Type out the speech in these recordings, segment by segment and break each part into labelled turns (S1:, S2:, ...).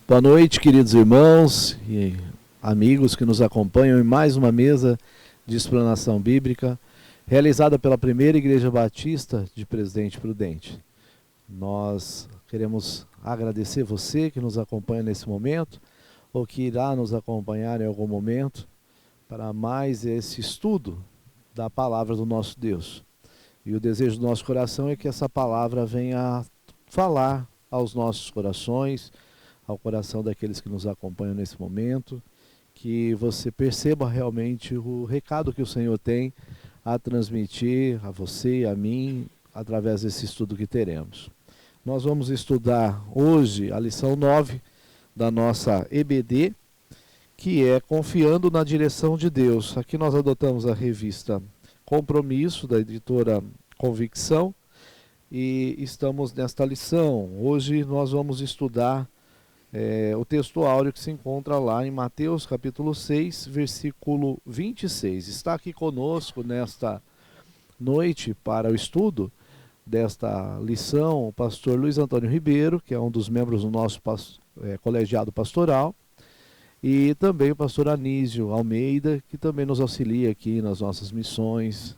S1: Boa noite, queridos irmãos e amigos que nos acompanham em mais uma mesa de explanação bíblica, realizada pela Primeira Igreja Batista de Presidente Prudente. Nós queremos agradecer você que nos acompanha nesse momento, ou que irá nos acompanhar em algum momento, para mais esse estudo da palavra do nosso Deus. E o desejo do nosso coração é que essa palavra venha falar aos nossos corações, ao coração daqueles que nos acompanham nesse momento, que você perceba realmente o recado que o Senhor tem a transmitir a você e a mim, através desse estudo que teremos. Nós vamos estudar hoje a lição 9 da nossa EBD, que é Confiando na Direção de Deus. Aqui nós adotamos a revista Compromisso, da editora Convicção, e estamos nesta lição. Hoje nós vamos estudar o texto áureo que se encontra lá em Mateus capítulo 6, versículo 26. Está aqui conosco nesta noite para o estudo desta lição o pastor Luiz Antônio Ribeiro, que é um dos membros do nosso colegiado pastoral, e também o pastor Anísio Almeida, que também nos auxilia aqui nas nossas missões.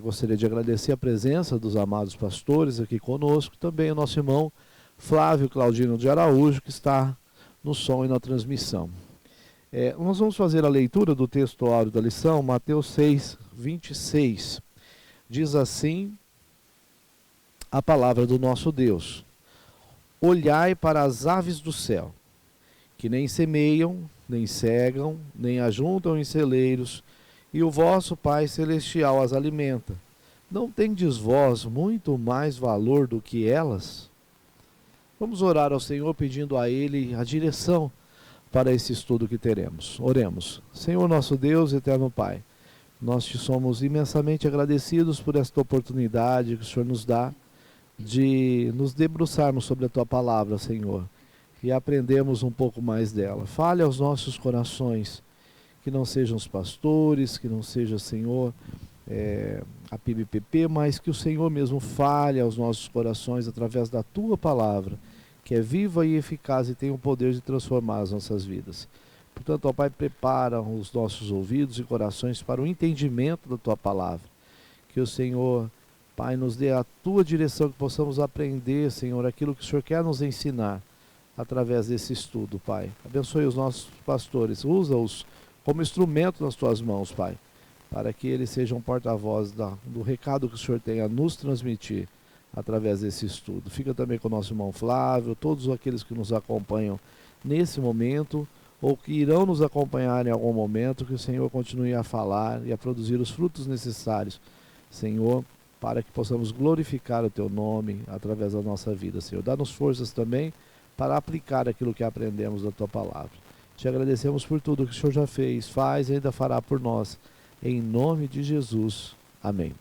S1: Gostaria de agradecer a presença dos amados pastores aqui conosco, também o nosso irmão Flávio Claudino de Araújo, que está no som e na transmissão. Nós vamos fazer a leitura do texto áureo da lição, Mateus 6, 26. Diz assim a palavra do nosso Deus: Olhai para as aves do céu, que nem semeiam, nem cegam, nem ajuntam em celeiros, e o vosso Pai Celestial as alimenta. Não tendes vós muito mais valor do que elas? Vamos orar ao Senhor pedindo a Ele a direção para esse estudo que teremos. Oremos. Senhor nosso Deus, eterno Pai, nós te somos imensamente agradecidos por esta oportunidade que o Senhor nos dá de nos debruçarmos sobre a Tua Palavra, Senhor, e aprendermos um pouco mais dela. Fale aos nossos corações, que não sejam os pastores, que não seja, Senhor, a PIBPP, mas que o Senhor mesmo fale aos nossos corações através da Tua Palavra, que é viva e eficaz e tem o poder de transformar as nossas vidas. Portanto, ó Pai, prepara os nossos ouvidos e corações para o entendimento da Tua Palavra. Que o Senhor, Pai, nos dê a Tua direção, que possamos aprender, Senhor, aquilo que o Senhor quer nos ensinar através desse estudo, Pai. Abençoe os nossos pastores, usa-os como instrumento nas Tuas mãos, Pai, para que eles sejam porta-voz do recado que o Senhor tem a nos transmitir através desse estudo. Fica também com o nosso irmão Flávio, todos aqueles que nos acompanham nesse momento, ou que irão nos acompanhar em algum momento, que o Senhor continue a falar e a produzir os frutos necessários, Senhor, para que possamos glorificar o Teu nome através da nossa vida, Senhor. Dá-nos forças também para aplicar aquilo que aprendemos da Tua Palavra. Te agradecemos por tudo que o Senhor já fez, faz e ainda fará por nós. Em nome de Jesus. Amém.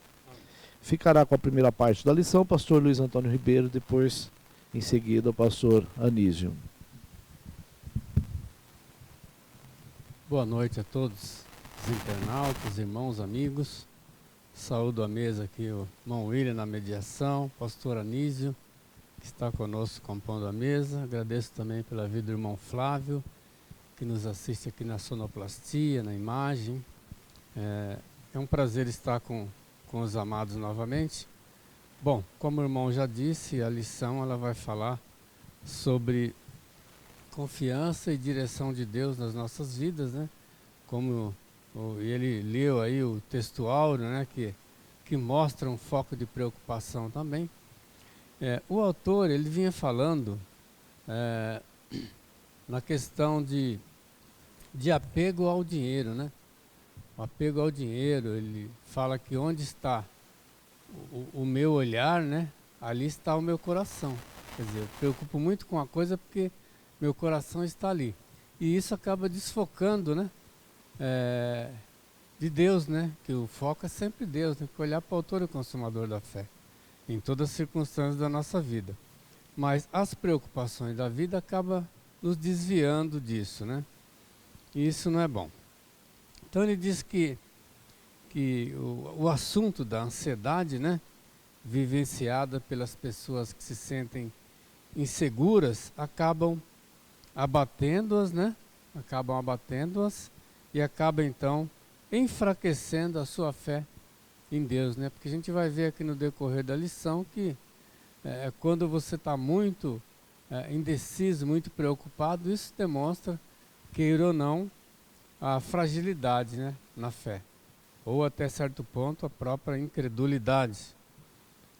S1: Ficará com a primeira parte da lição o pastor Luiz Antônio Ribeiro, depois, em seguida, o pastor Anísio.
S2: Boa noite a todos os internautas, irmãos, amigos. Saúdo a mesa aqui o irmão William na mediação, pastor Anísio, que está conosco compondo a mesa. Agradeço também pela vida do irmão Flávio, que nos assiste aqui na sonoplastia, na imagem. É um prazer estar com os amados novamente. Bom, como o irmão já disse, a lição ela vai falar sobre confiança e direção de Deus nas nossas vidas, né? Como ele leu aí o texto áureo, né? Que mostra um foco de preocupação também. O autor ele vinha falando na questão de apego ao dinheiro, né? O apego ao dinheiro, ele fala que onde está o meu olhar, né? Ali está o meu coração. Quer dizer, eu me preocupo muito com a coisa porque meu coração está ali. E isso acaba desfocando, né? De Deus, né? Que o foco é sempre Deus, tem que olhar para o autor e consumador da fé, em todas as circunstâncias da nossa vida. Mas as preocupações da vida acabam nos desviando disso, né? E isso não é bom. Então ele diz que o assunto da ansiedade, né, vivenciada pelas pessoas que se sentem inseguras, acabam abatendo-as, né? Acabam abatendo-as e acaba então enfraquecendo a sua fé em Deus, né? Porque a gente vai ver aqui no decorrer da lição que quando você está muito indeciso, muito preocupado, isso demonstra, queira ou não, a fragilidade, né, na fé. Ou até certo ponto a própria incredulidade.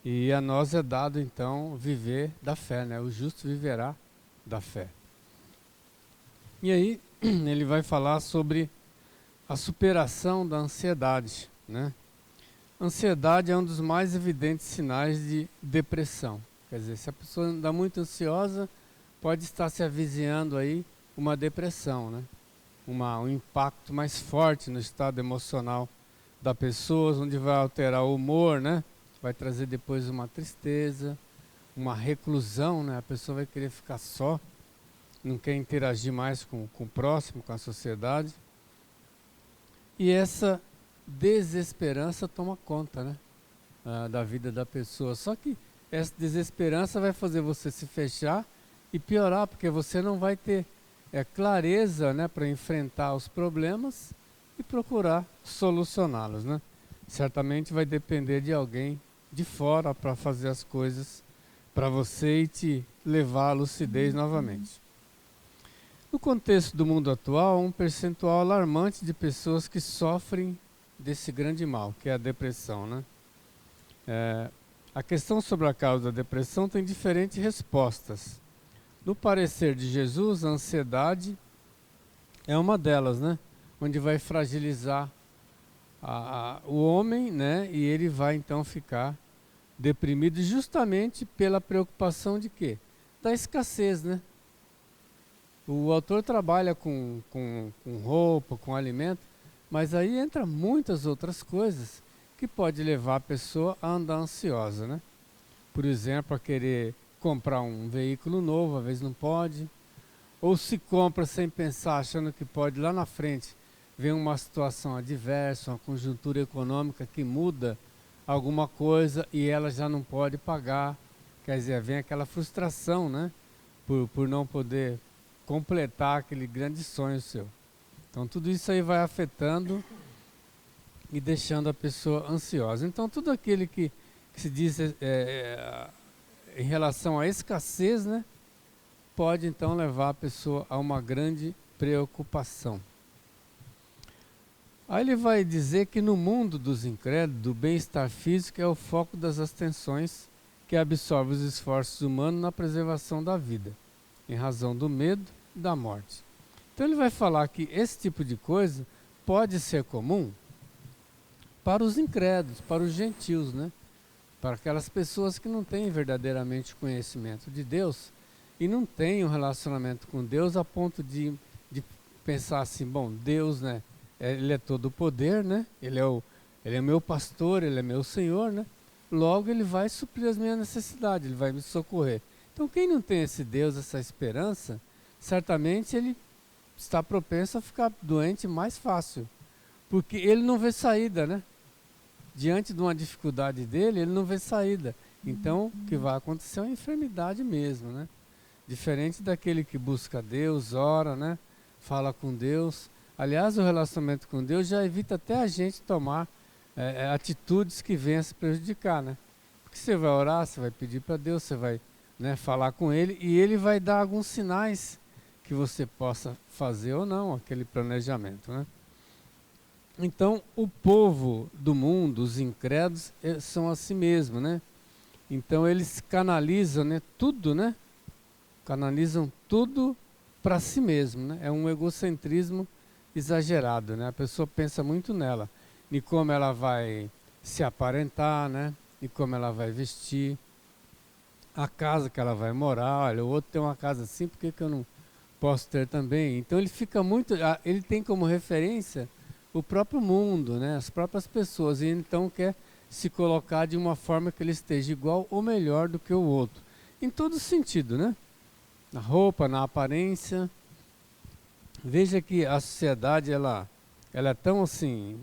S2: E a nós é dado então viver da fé, né? O justo viverá da fé. E aí ele vai falar sobre a superação da ansiedade, né? Ansiedade é um dos mais evidentes sinais de depressão. Quer dizer, se a pessoa anda muito ansiosa, pode estar se avizinhando aí uma depressão, né? Um impacto mais forte no estado emocional da pessoa, onde vai alterar o humor, né? Vai trazer depois uma tristeza, uma reclusão, né? A pessoa vai querer ficar só, não quer interagir mais com o próximo, com a sociedade. E essa desesperança toma conta, né? Da vida da pessoa. Só que essa desesperança vai fazer você se fechar e piorar, porque você não vai ter clareza, né, para enfrentar os problemas e procurar solucioná-los, né? Certamente vai depender de alguém de fora para fazer as coisas para você e te levar à lucidez novamente. No contexto do mundo atual, um percentual alarmante de pessoas que sofrem desse grande mal, que é a depressão, né? A questão sobre a causa da depressão tem diferentes respostas. No parecer de Jesus, a ansiedade é uma delas, né? Onde vai fragilizar o homem, né? E ele vai então ficar deprimido justamente pela preocupação de quê? Da escassez, né? O autor trabalha com roupa, com alimento, mas aí entra muitas outras coisas que pode levar a pessoa a andar ansiosa, né? Por exemplo, a querer comprar um veículo novo, às vezes não pode, ou se compra sem pensar, achando que pode lá na frente vem uma situação adversa, uma conjuntura econômica que muda alguma coisa e ela já não pode pagar. Quer dizer, vem aquela frustração, né? Por não poder completar aquele grande sonho seu. Então tudo isso aí vai afetando e deixando a pessoa ansiosa. Então tudo aquele que se diz em relação à escassez, né, pode então levar a pessoa a uma grande preocupação. Aí ele vai dizer que no mundo dos incrédulos, o bem-estar físico é o foco das atenções que absorve os esforços humanos na preservação da vida, em razão do medo e da morte. Então ele vai falar que esse tipo de coisa pode ser comum para os incrédulos, para os gentios, né? Para aquelas pessoas que não têm verdadeiramente conhecimento de Deus e não têm um relacionamento com Deus a ponto de pensar assim, bom, Deus, né? Ele é todo o poder, né? Ele é meu pastor, ele é meu Senhor, né? Logo ele vai suprir as minhas necessidades, ele vai me socorrer. Então quem não tem esse Deus, essa esperança, certamente ele está propenso a ficar doente mais fácil, porque ele não vê saída, né? Diante de uma dificuldade dele, ele não vê saída. Então, o que vai acontecer é uma enfermidade mesmo, né? Diferente daquele que busca Deus, ora, né? Fala com Deus. Aliás, o relacionamento com Deus já evita até a gente tomar atitudes que venham a se prejudicar, né? Porque você vai orar, você vai pedir para Deus, você vai, né, falar com Ele e Ele vai dar alguns sinais que você possa fazer ou não aquele planejamento, né? Então, o povo do mundo, os incrédulos, são assim mesmo, né? Então, eles canalizam, né, tudo, né? Canalizam tudo para si mesmo, né? É um egocentrismo exagerado, né? A pessoa pensa muito nela, em como ela vai se aparentar, né? E como ela vai vestir, a casa que ela vai morar. Olha, o outro tem uma casa assim, por que eu não posso ter também? Então, ele fica muito... Ele tem como referência o próprio mundo, né? As próprias pessoas, e então quer se colocar de uma forma que ele esteja igual ou melhor do que o outro. Em todo sentido, né? Na roupa, na aparência. Veja que a sociedade, ela é tão assim,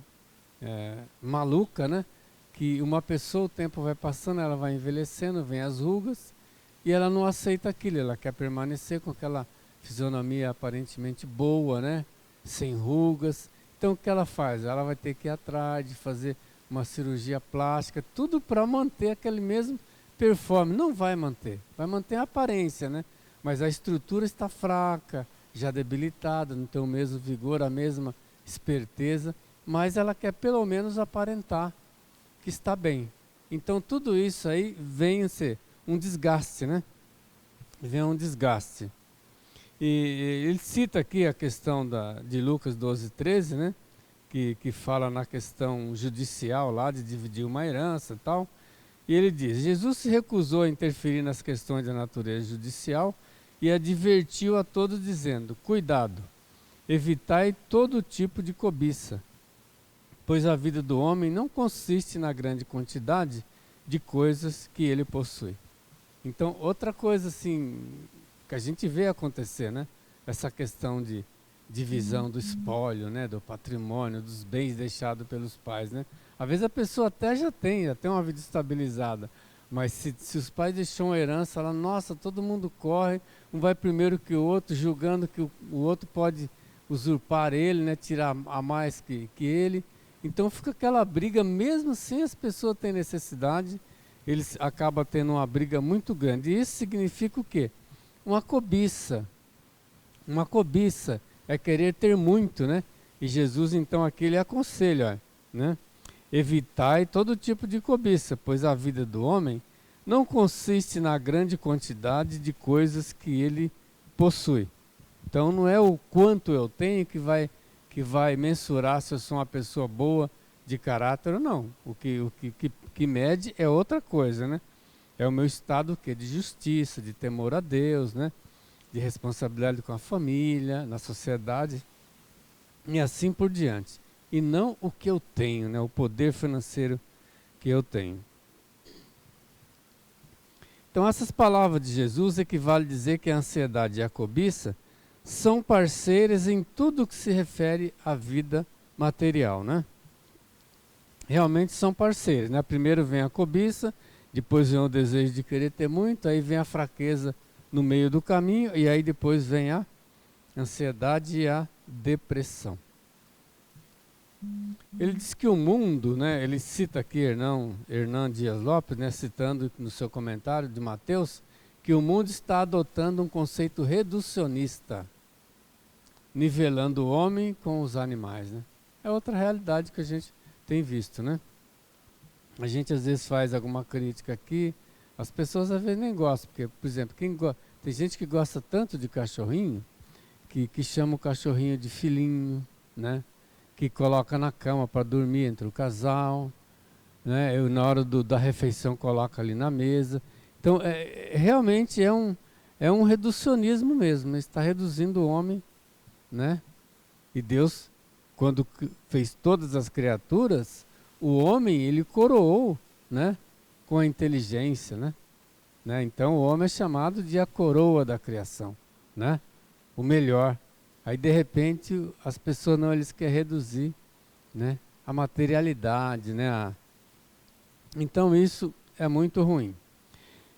S2: maluca, né? Que uma pessoa, o tempo vai passando, ela vai envelhecendo, vem as rugas, e ela não aceita aquilo, ela quer permanecer com aquela fisionomia aparentemente boa, né? Sem rugas. Então o que ela faz? Ela vai ter que ir atrás de fazer uma cirurgia plástica, tudo para manter aquele mesmo performance. Não vai manter a aparência, né? Mas a estrutura está fraca, já debilitada, não tem o mesmo vigor, a mesma esperteza, mas ela quer pelo menos aparentar que está bem. Então tudo isso aí vem a ser um desgaste, né? Vem um desgaste. E ele cita aqui a questão de Lucas 12:13, né? Que fala na questão judicial lá de dividir uma herança e tal. E ele diz: Jesus se recusou a interferir nas questões da natureza judicial e advertiu a todos dizendo: cuidado, evitai todo tipo de cobiça, pois a vida do homem não consiste na grande quantidade de coisas que ele possui. Então, outra coisa assim que a gente vê acontecer, né? Essa questão de divisão do espólio, né? Do patrimônio, dos bens deixados pelos pais, né? Às vezes a pessoa até já tem uma vida estabilizada, mas se os pais deixam uma herança, ela, nossa, todo mundo corre, um vai primeiro que o outro, julgando que o outro pode usurpar ele, né? Tirar a mais que ele. Então fica aquela briga, mesmo sem as pessoas terem necessidade, eles acabam tendo uma briga muito grande. E isso significa o quê? Uma cobiça. Uma cobiça é querer ter muito, né? E Jesus, então, aqui ele aconselha, né? Evitai todo tipo de cobiça, pois a vida do homem não consiste na grande quantidade de coisas que ele possui. Então, não é o quanto eu tenho que vai mensurar se eu sou uma pessoa boa de caráter ou não. O que mede é outra coisa, né? É o meu estado de justiça, de temor a Deus, né? De responsabilidade com a família, na sociedade e assim por diante. E não o que eu tenho, né? O poder financeiro que eu tenho. Então essas palavras de Jesus equivale a dizer que a ansiedade e a cobiça são parceiras em tudo que se refere à vida material, né? Realmente são parceiros, né? Primeiro vem a cobiça, depois vem o desejo de querer ter muito, aí vem a fraqueza no meio do caminho, e aí depois vem a ansiedade e a depressão. Ele diz que o mundo, né, ele cita aqui Hernan Dias Lopes, né, citando no seu comentário de Mateus, que o mundo está adotando um conceito reducionista, nivelando o homem com os animais, né? É outra realidade que a gente tem visto, né? A gente às vezes faz alguma crítica aqui, as pessoas às vezes nem gostam, porque, por exemplo, tem gente que gosta tanto de cachorrinho, que chama o cachorrinho de filhinho, né? Que coloca na cama para dormir entre o casal, né? Eu, na hora da refeição coloca ali na mesa. Então, realmente é um reducionismo mesmo, né? Está reduzindo o homem, né? E Deus, quando fez todas as criaturas, o homem, ele coroou, né? Com a inteligência, né? Então, o homem é chamado de a coroa da criação, né? O melhor. Aí, de repente, as pessoas eles querem reduzir, né, a materialidade, né? Então, isso é muito ruim.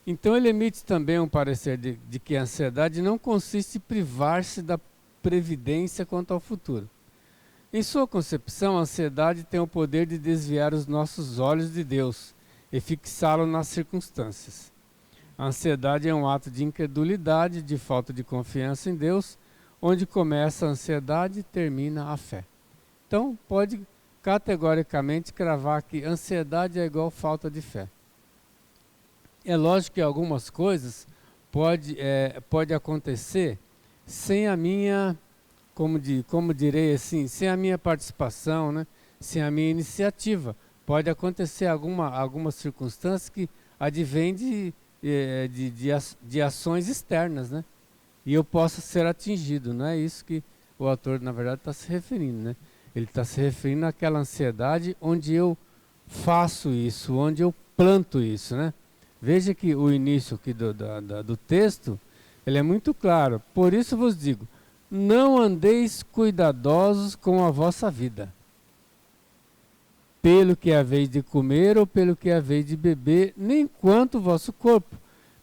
S2: Então, ele emite também um parecer de que a ansiedade não consiste em privar-se da previdência quanto ao futuro. Em sua concepção, a ansiedade tem o poder de desviar os nossos olhos de Deus e fixá-lo nas circunstâncias. A ansiedade é um ato de incredulidade, de falta de confiança em Deus, onde começa a ansiedade e termina a fé. Então, pode categoricamente cravar que ansiedade é igual falta de fé. É lógico que algumas coisas pode acontecer sem a minha, como direi assim, sem a minha participação, né? Sem a minha iniciativa. Pode acontecer algumas circunstâncias que advêm de ações externas, né? E eu posso ser atingido. Não é isso que o autor, na verdade, está se referindo, né? Ele está se referindo àquela ansiedade onde eu faço isso, onde eu planto isso, né? Veja que o início aqui do texto, ele é muito claro. Por isso vos digo, não andeis cuidadosos com a vossa vida, pelo que haveis de comer ou pelo que haveis de beber, nem quanto o vosso corpo,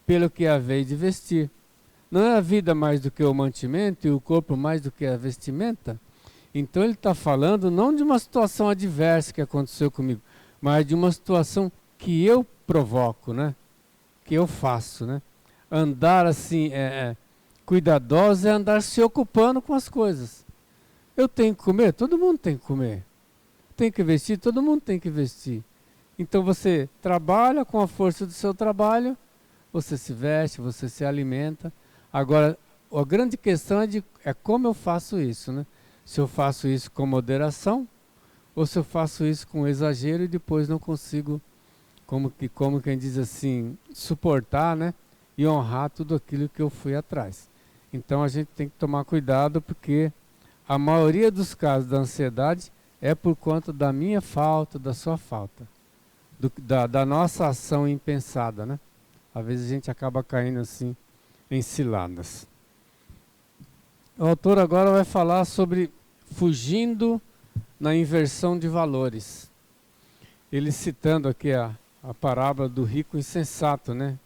S2: pelo que haveis de vestir. Não é a vida mais do que o mantimento e o corpo mais do que a vestimenta? Então ele está falando não de uma situação adversa que aconteceu comigo, mas de uma situação que eu provoco, né? Que eu faço, né? Andar assim, cuidadoso é andar se ocupando com as coisas. Eu tenho que comer? Todo mundo tem que comer. Tem que vestir? Todo mundo tem que vestir. Então você trabalha com a força do seu trabalho, você se veste, você se alimenta. Agora, a grande questão é como eu faço isso, né? Se eu faço isso com moderação, ou se eu faço isso com exagero e depois não consigo, como quem diz assim, suportar, né? E honrar tudo aquilo que eu fui atrás. Então a gente tem que tomar cuidado, porque a maioria dos casos da ansiedade é por conta da minha falta, da sua falta, da nossa ação impensada, né? Às vezes a gente acaba caindo assim em ciladas. O autor agora vai falar sobre fugindo na inversão de valores. Ele citando aqui a parábola do rico insensato, né?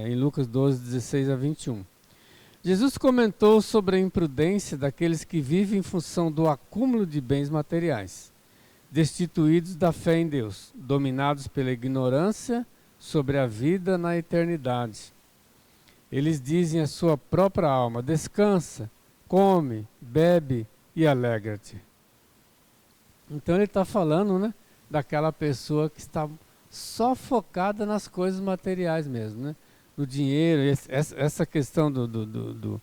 S2: Em Lucas 12, 16 a 21. Jesus comentou sobre a imprudência daqueles que vivem em função do acúmulo de bens materiais, destituídos da fé em Deus, dominados pela ignorância sobre a vida na eternidade. Eles dizem à sua própria alma: descansa, come, bebe e alegra-te. Então ele está falando, né, daquela pessoa que está só focada nas coisas materiais mesmo, né? No dinheiro. Essa questão do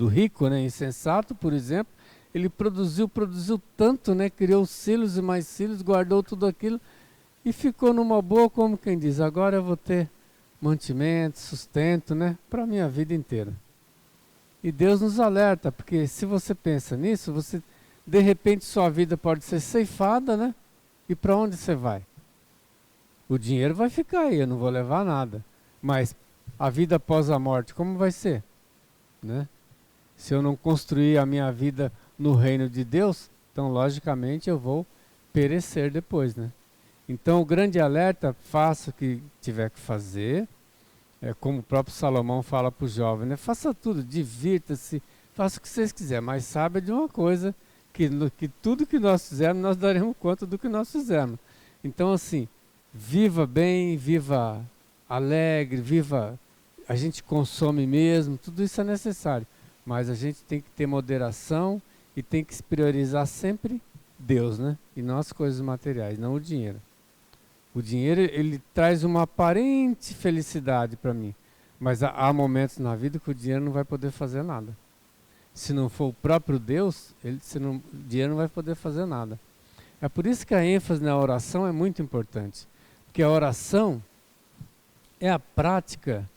S2: rico, né, insensato, por exemplo, ele produziu tanto, né, criou silos e mais silos, guardou tudo aquilo e ficou numa boa, como quem diz, agora eu vou ter mantimento, sustento, né, para a minha vida inteira. E Deus nos alerta, porque se você pensa nisso, de repente sua vida pode ser ceifada, né? E para onde você vai? O dinheiro vai ficar aí, eu não vou levar nada. Mas a vida após a morte, como vai ser? Né? Se eu não construir a minha vida no reino de Deus, então logicamente eu vou perecer depois, né? Então o grande alerta, faça o que tiver que fazer, como o próprio Salomão fala para o jovem, né? Faça tudo, divirta-se, faça o que vocês quiserem, mas saiba de uma coisa, que tudo que nós fizermos, nós daremos conta do que nós fizermos. Então assim, viva bem, viva alegre, a gente consome mesmo, tudo isso é necessário, mas a gente tem que ter moderação e tem que se priorizar sempre Deus, né? E não as coisas materiais, não o dinheiro. O dinheiro, ele traz uma aparente felicidade para mim, mas há momentos na vida que o dinheiro não vai poder fazer nada. Se não for o próprio Deus, o dinheiro não vai poder fazer nada. É por isso que a ênfase na oração é muito importante, porque a oração é a prática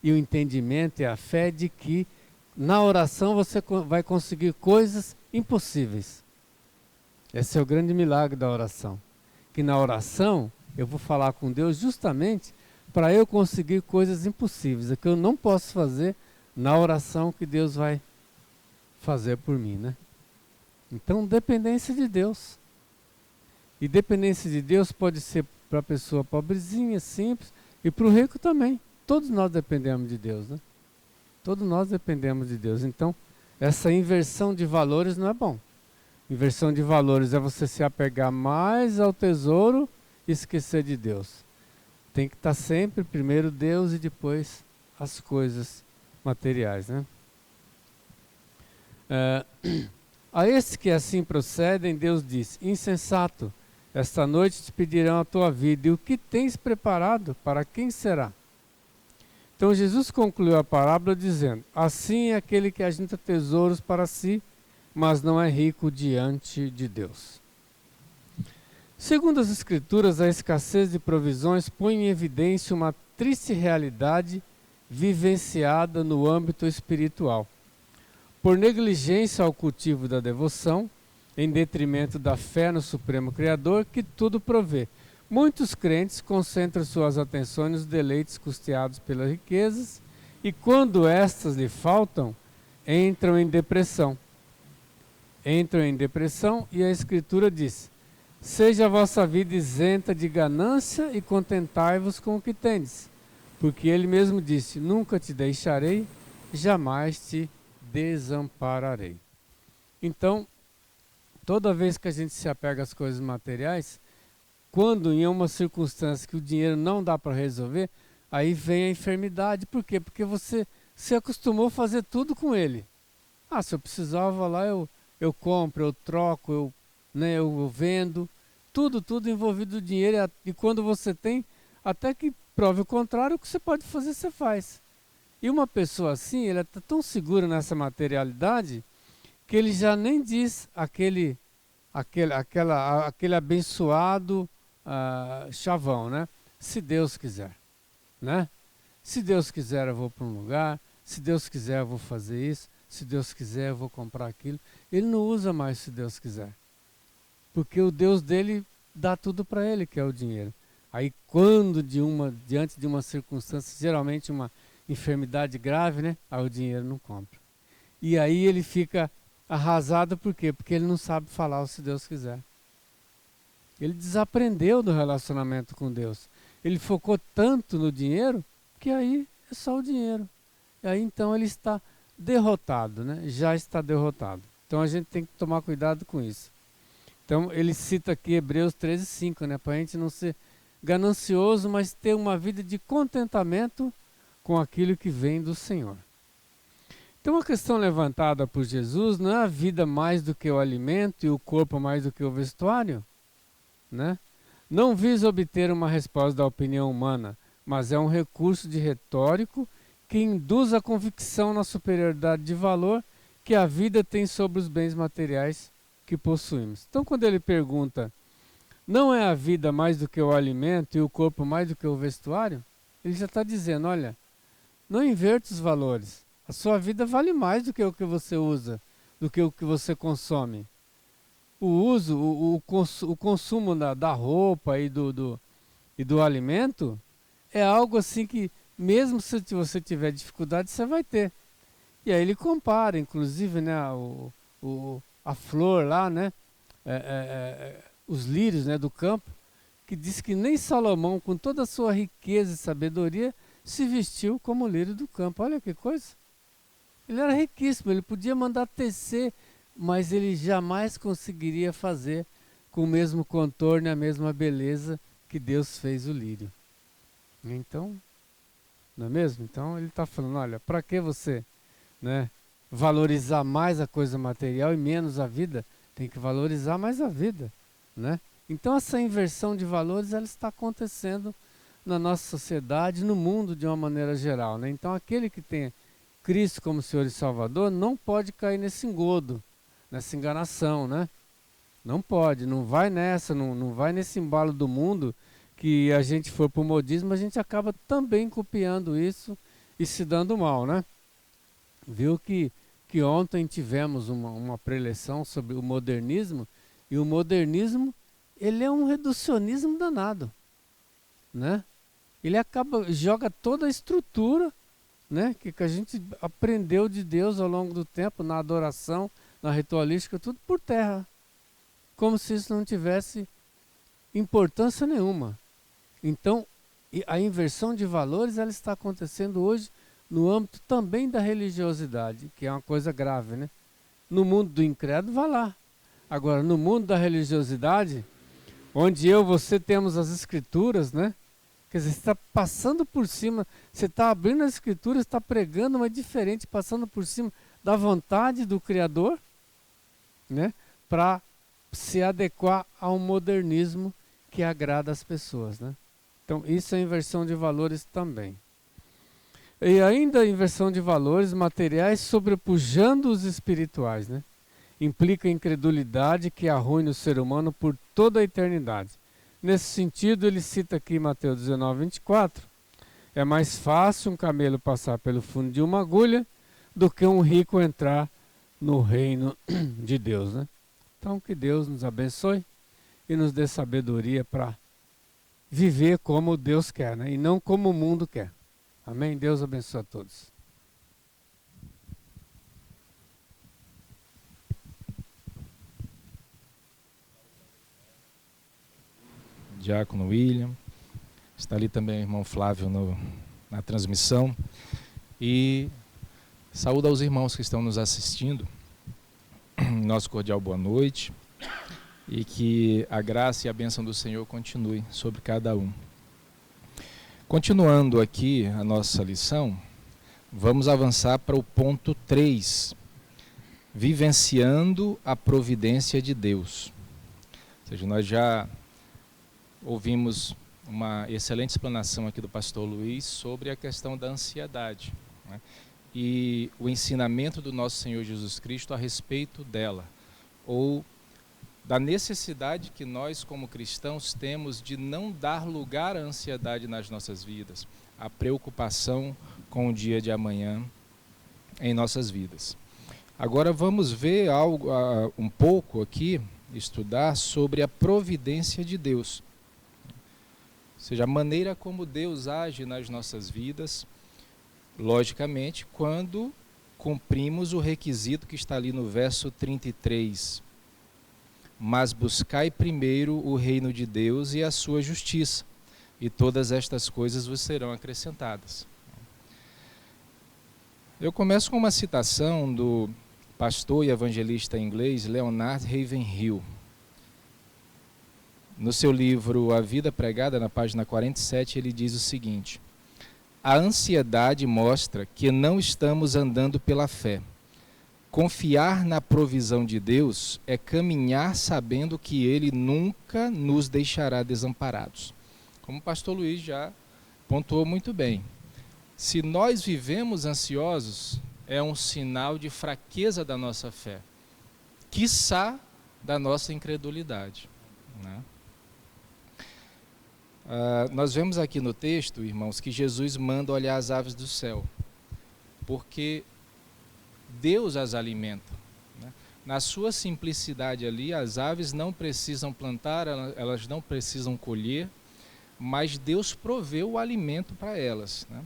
S2: e o entendimento e a fé de que na oração você vai conseguir coisas impossíveis. Esse é o grande milagre da oração. Que na oração eu vou falar com Deus justamente para eu conseguir coisas impossíveis, que eu não posso fazer na oração que Deus vai fazer por mim, né? Então, dependência de Deus. E dependência de Deus pode ser para a pessoa pobrezinha, simples, e para o rico também. Todos nós dependemos de Deus, né? Todos nós dependemos de Deus. Então, essa inversão de valores não é bom. Inversão de valores é você se apegar mais ao tesouro e esquecer de Deus. Tem que estar sempre primeiro Deus e depois as coisas materiais, né? A esses que assim procedem, Deus diz: insensato, esta noite te pedirão a tua vida, e o que tens preparado, para quem será? Então Jesus concluiu a parábola dizendo: assim é aquele que ajunta tesouros para si, mas não é rico diante de Deus. Segundo as Escrituras, a escassez de provisões põe em evidência uma triste realidade vivenciada no âmbito espiritual. Por negligência ao cultivo da devoção, em detrimento da fé no Supremo Criador, que tudo provê. Muitos crentes concentram suas atenções nos deleites custeados pelas riquezas e, quando estas lhe faltam, entram em depressão. Entram em depressão e a Escritura diz: seja a vossa vida isenta de ganância e contentai-vos com o que tendes, Porque ele mesmo disse: nunca te deixarei, jamais te desampararei. Então, toda vez que a gente se apega às coisas materiais, quando em uma circunstância que o dinheiro não dá para resolver, aí vem a enfermidade. Por quê? Porque você se acostumou a fazer tudo com ele. Ah, se eu precisava lá, eu compro, eu troco, eu vendo. Tudo envolvido no dinheiro. E quando você tem, até que prove o contrário, o que você pode fazer, você faz. E uma pessoa assim, ela está tão segura nessa materialidade, que ele já nem diz aquele abençoado chavão, né? Se Deus quiser, né? Se Deus quiser eu vou para um lugar, se Deus quiser eu vou fazer isso, se Deus quiser eu vou comprar aquilo. Ele não usa mais se Deus quiser, porque o Deus dele dá tudo para ele, que é o dinheiro. Aí quando diante de uma circunstância, geralmente uma enfermidade grave, né? Aí o dinheiro não compra. E aí ele fica arrasado, por quê? Porque ele não sabe falar o se Deus quiser. Ele desaprendeu do relacionamento com Deus. Ele focou tanto no dinheiro, que aí é só o dinheiro. E aí então ele está derrotado, né? Já está derrotado. Então a gente tem que tomar cuidado com isso. Então ele cita aqui Hebreus 13:5, né? Para a gente não ser ganancioso, mas ter uma vida de contentamento com aquilo que vem do Senhor. Então a questão levantada por Jesus não é a vida mais do que o alimento e o corpo mais do que o vestuário, né? Não visa obter uma resposta da opinião humana, mas é um recurso de retórico que induz a convicção na superioridade de valor que a vida tem sobre os bens materiais que possuímos. Então quando ele pergunta, não é a vida mais do que o alimento e o corpo mais do que o vestuário? Ele já está dizendo, olha, não inverta os valores. A sua vida vale mais do que o que você usa, do que o que você consome. O uso, o consumo da roupa e do alimento é algo assim que, mesmo se você tiver dificuldade, você vai ter. E aí ele compara, inclusive, né, a flor lá, né, os lírios, né, do campo, que diz que nem Salomão, com toda a sua riqueza e sabedoria, se vestiu como o lírio do campo. Olha que coisa! Ele era riquíssimo, ele podia mandar tecer, mas ele jamais conseguiria fazer com o mesmo contorno e a mesma beleza que Deus fez o lírio. Então, não é mesmo? Então ele está falando, olha, para que você, né, valorizar mais a coisa material e menos a vida? Tem que valorizar mais a vida, né? Então essa inversão de valores, ela está acontecendo na nossa sociedade, no mundo de uma maneira geral, né? Então aquele que tem Cristo como Senhor e Salvador não pode cair nesse engodo, nessa enganação, né? Não pode, não vai nessa, não vai nesse embalo do mundo, que a gente for para o modismo, a gente acaba também copiando isso e se dando mal, né? Viu que ontem tivemos uma preleção sobre o modernismo, e o modernismo, ele é um reducionismo danado, né? Ele joga toda a estrutura, né, que a gente aprendeu de Deus ao longo do tempo, na adoração, na ritualística, tudo por terra. Como se isso não tivesse importância nenhuma. Então, a inversão de valores, ela está acontecendo hoje no âmbito também da religiosidade, que é uma coisa grave, né? No mundo do incrédulo, vá lá. Agora, no mundo da religiosidade, onde você temos as escrituras, né? Quer dizer, você está passando por cima, você está abrindo as escrituras, está pregando, mas diferente, passando por cima da vontade do Criador, né, para se adequar ao modernismo que agrada as pessoas, né? Então, isso é inversão de valores também. E ainda a inversão de valores materiais sobrepujando os espirituais, né? Implica incredulidade que arruina o ser humano por toda a eternidade. Nesse sentido, ele cita aqui em Mateus 19:24, é mais fácil um camelo passar pelo fundo de uma agulha do que um rico entrar no reino de Deus, né? Então, que Deus nos abençoe e nos dê sabedoria para viver como Deus quer, né? E não como o mundo quer. Amém? Deus abençoe a todos.
S3: Diácono William, está ali também o irmão Flávio na transmissão. E saúdo aos irmãos que estão nos assistindo. Nosso cordial boa noite. E que a graça e a bênção do Senhor continue sobre cada um. Continuando aqui a nossa lição, vamos avançar para o ponto 3, vivenciando a providência de Deus. Ou seja, nós já ouvimos uma excelente explanação aqui do pastor Luiz sobre a questão da ansiedade, né? E o ensinamento do nosso Senhor Jesus Cristo a respeito dela, ou da necessidade que nós, como cristãos, temos de não dar lugar à ansiedade nas nossas vidas, à preocupação com o dia de amanhã em nossas vidas. Agora vamos ver algo, um pouco aqui, estudar sobre a providência de Deus. Ou seja, a maneira como Deus age nas nossas vidas, logicamente, quando cumprimos o requisito que está ali no verso 33. Mas buscai primeiro o reino de Deus e a sua justiça, e todas estas coisas vos serão acrescentadas. Eu começo com uma citação do pastor e evangelista inglês Leonard Ravenhill. No seu livro A Vida Pregada, na página 47, ele diz o seguinte: a ansiedade mostra que não estamos andando pela fé. Confiar na provisão de Deus é caminhar sabendo que Ele nunca nos deixará desamparados. Como o pastor Luiz já pontuou muito bem. Se nós vivemos ansiosos, é um sinal de fraqueza da nossa fé, quiçá da nossa incredulidade, né? Nós vemos aqui no texto, irmãos, que Jesus manda olhar as aves do céu, porque Deus as alimenta, né? Na sua simplicidade ali, as aves não precisam plantar, elas não precisam colher, mas Deus proveu o alimento para elas, né?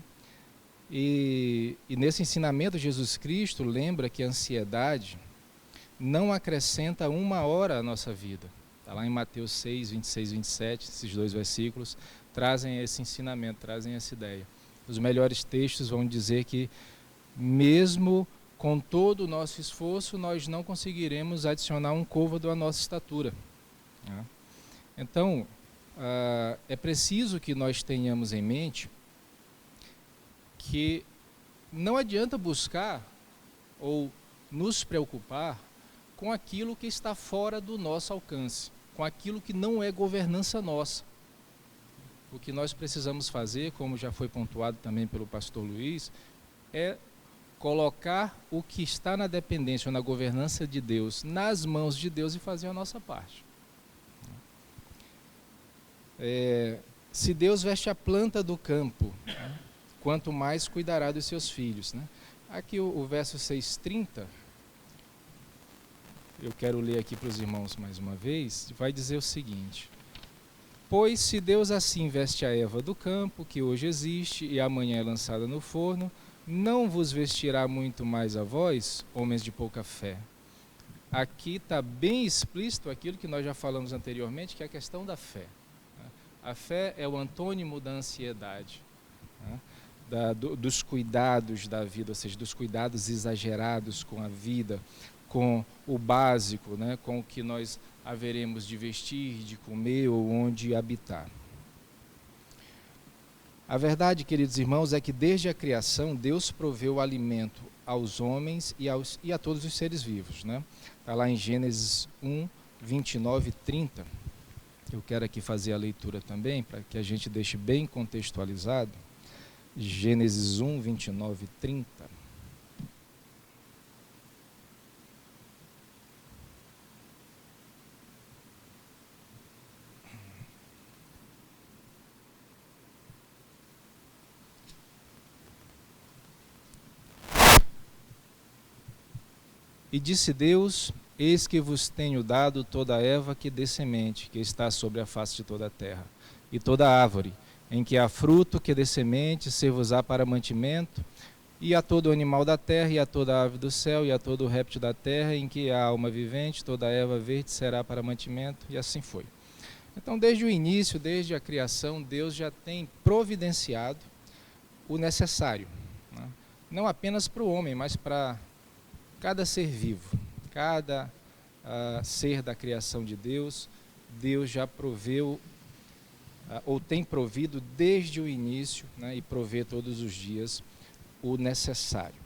S3: E nesse ensinamento, Jesus Cristo lembra que a ansiedade não acrescenta uma hora à nossa vida. Está lá em Mateus 6, 26 e 27, esses dois versículos trazem esse ensinamento, trazem essa ideia. Os melhores textos vão dizer que mesmo com todo o nosso esforço, nós não conseguiremos adicionar um côvado à nossa estatura, né? Então, é preciso que nós tenhamos em mente que não adianta buscar ou nos preocupar com aquilo que está fora do nosso alcance, com aquilo que não é governança nossa. O que nós precisamos fazer, como já foi pontuado também pelo pastor Luiz, é colocar o que está na dependência ou na governança de Deus nas mãos de Deus e fazer a nossa parte. Se Deus veste a planta do campo, né, quanto mais cuidará dos seus filhos, né? Aqui o verso 6:30, eu quero ler aqui para os irmãos mais uma vez, vai dizer o seguinte: pois se Deus assim veste a erva do campo, que hoje existe e amanhã é lançada no forno, não vos vestirá muito mais a vós, homens de pouca fé. Aqui está bem explícito aquilo que nós já falamos anteriormente, que é a questão da fé. A fé é o antônimo da ansiedade, né? Dos cuidados da vida, ou seja, dos cuidados exagerados com a vida, com o básico, né? Com o que nós haveremos de vestir, de comer ou onde habitar. A verdade, queridos irmãos, é que desde a criação Deus proveu alimento aos homens e a todos os seres vivos, né? Está lá em Gênesis 1, 29 e 30. Eu quero aqui fazer a leitura também, para que a gente deixe bem contextualizado. Gênesis 1, 29 e 30. E disse Deus: eis que vos tenho dado toda a erva que dê semente, que está sobre a face de toda a terra, e toda árvore, em que há fruto que dê semente, ser-vos-á para mantimento, e a todo animal da terra, e a toda ave do céu, e a todo réptil da terra, em que há alma vivente, toda a erva verde será para mantimento, e assim foi. Então, desde o início, desde a criação, Deus já tem providenciado o necessário, né? Não apenas para o homem, mas para cada ser vivo, cada ser da criação de Deus. Deus já proveu, ou tem provido desde o início, né, e provê todos os dias o necessário.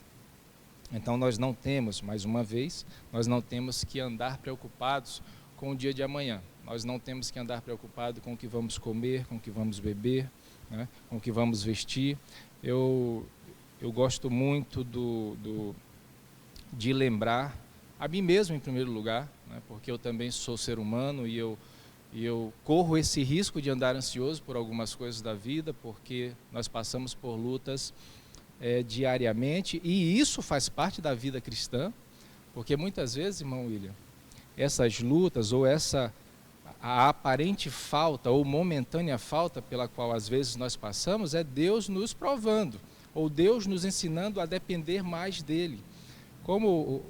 S3: Então nós não temos, mais uma vez, nós não temos que andar preocupados com o dia de amanhã. Nós não temos que andar preocupados com o que vamos comer, com o que vamos beber, né, com o que vamos vestir. Eu gosto muito de lembrar a mim mesmo, em primeiro lugar, né, porque eu também sou ser humano e eu corro esse risco de andar ansioso por algumas coisas da vida, porque nós passamos por lutas diariamente, e isso faz parte da vida cristã, porque muitas vezes, irmão William, essas lutas ou a aparente falta ou momentânea falta pela qual às vezes nós passamos é Deus nos provando, ou Deus nos ensinando a depender mais dele. Como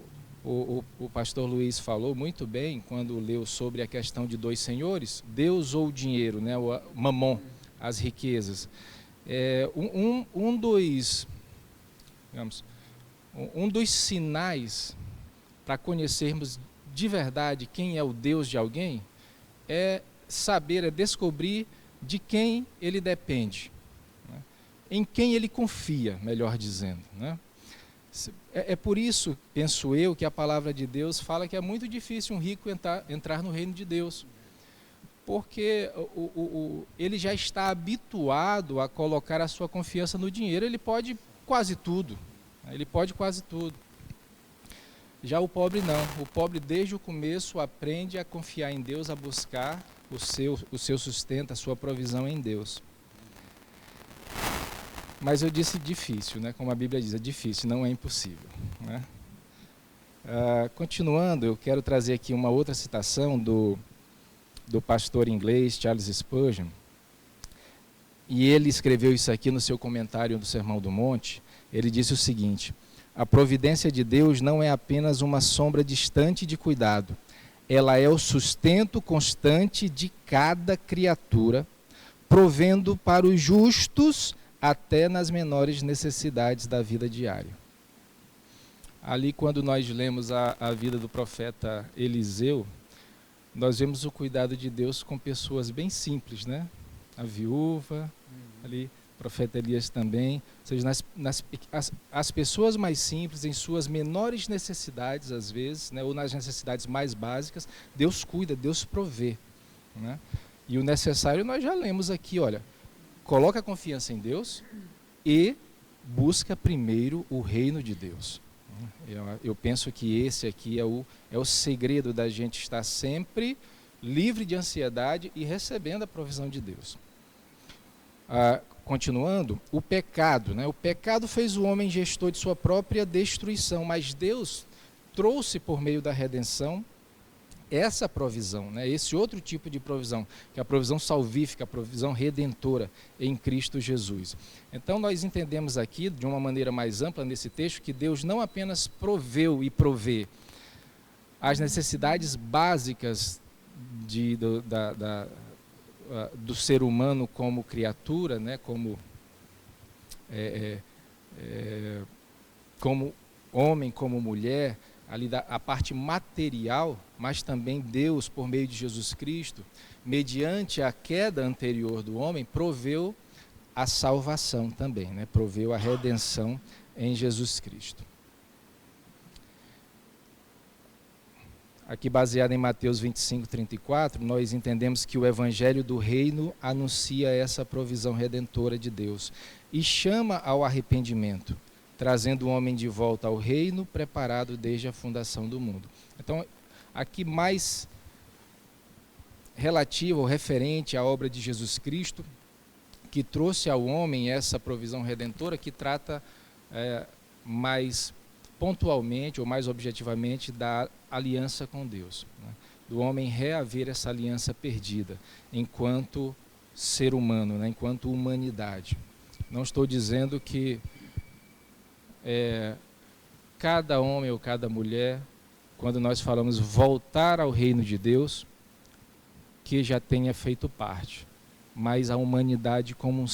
S3: o pastor Luiz falou muito bem quando leu sobre a questão de dois senhores, Deus ou o dinheiro, né, o mamon, as riquezas. Um dos sinais para conhecermos de verdade quem é o Deus de alguém é descobrir de quem ele depende, né? Em quem ele confia, melhor dizendo, né? É por isso, penso eu, que a palavra de Deus fala que é muito difícil um rico entrar no reino de Deus, porque ele já está habituado a colocar a sua confiança no dinheiro. Ele pode quase tudo, Já o pobre não. O pobre desde o começo aprende a confiar em Deus, a buscar o seu sustento, a sua provisão em Deus. Mas eu disse difícil, né? Como a Bíblia diz, é difícil, não é impossível, né? Continuando, eu quero trazer aqui uma outra citação do pastor inglês Charles Spurgeon, e ele escreveu isso aqui no seu comentário do Sermão do Monte. Ele disse o seguinte: a providência de Deus não é apenas uma sombra distante de cuidado, ela é o sustento constante de cada criatura, provendo para os justos até nas menores necessidades da vida diária. Ali, quando nós lemos a vida do profeta Eliseu, nós vemos o cuidado de Deus com pessoas bem simples, né? A viúva, ali, o profeta Elias também. Ou seja, as pessoas mais simples, em suas menores necessidades, às vezes, né? Ou nas necessidades mais básicas, Deus cuida, Deus provê, né? E o necessário nós já lemos aqui, olha, coloca a confiança em Deus e busca primeiro o reino de Deus. Eu penso que esse aqui é o segredo da gente estar sempre livre de ansiedade e recebendo a provisão de Deus. Continuando, o pecado, né? O pecado fez o homem gestor de sua própria destruição, mas Deus trouxe por meio da redenção essa provisão, né? Esse outro tipo de provisão, que é a provisão salvífica, a provisão redentora em Cristo Jesus. Então nós entendemos aqui, de uma maneira mais ampla nesse texto, que Deus não apenas proveu e provê as necessidades básicas do ser humano como criatura, né? Como homem, como mulher, ali a parte material, mas também Deus, por meio de Jesus Cristo, mediante a queda anterior do homem, proveu a salvação também, né? Proveu a redenção em Jesus Cristo. Aqui, baseado em Mateus 25, 34, nós entendemos que o Evangelho do Reino anuncia essa provisão redentora de Deus e chama ao arrependimento, trazendo o homem de volta ao reino preparado desde a fundação do mundo. Então, aqui mais relativo ou referente à obra de Jesus Cristo, que trouxe ao homem essa provisão redentora, que trata mais pontualmente ou mais objetivamente da aliança com Deus, né? Do homem reaver essa aliança perdida enquanto ser humano, né? Enquanto humanidade. Não estou dizendo que cada homem ou cada mulher, quando nós falamos voltar ao reino de Deus, que já tenha feito parte. mas a humanidade como